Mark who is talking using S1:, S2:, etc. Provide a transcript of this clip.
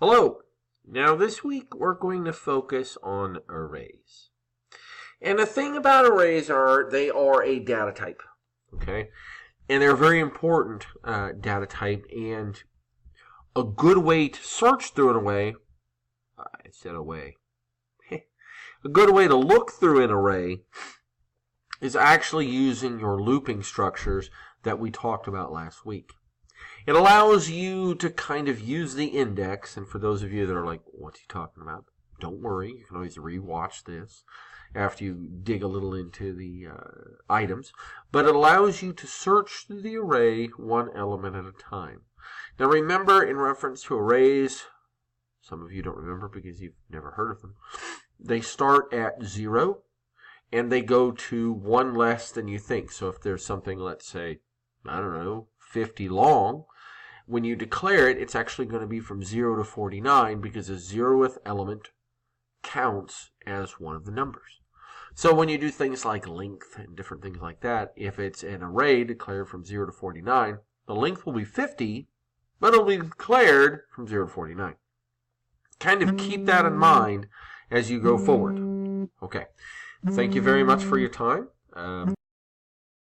S1: Hello. Now this week we're going to focus on arrays. And the thing about arrays are they are a data type. Okay? And they're a very important data type, and a good way to search through an array, a good way to look through an array is actually using your looping structures that we talked about last week. It allows you to kind of use the index, and for those of you that are like, what's he talking about? Don't worry, you can always rewatch this after you dig a little into the items. But it allows you to search through the array one element at a time. Now remember, in reference to arrays, some of you don't remember because you've never heard of them, they start at 0 and they go to 1 less than you think. So if there's something, let's say, 50 long, when you declare it, it's actually going to be from 0 to 49 because the 0th element counts as one of the numbers. So when you do things like length and different things like that, if it's an array declared from 0 to 49, the length will be 50, but it'll be declared from 0 to 49. Kind of keep that in mind as you go forward. Okay. Thank you very much for your time.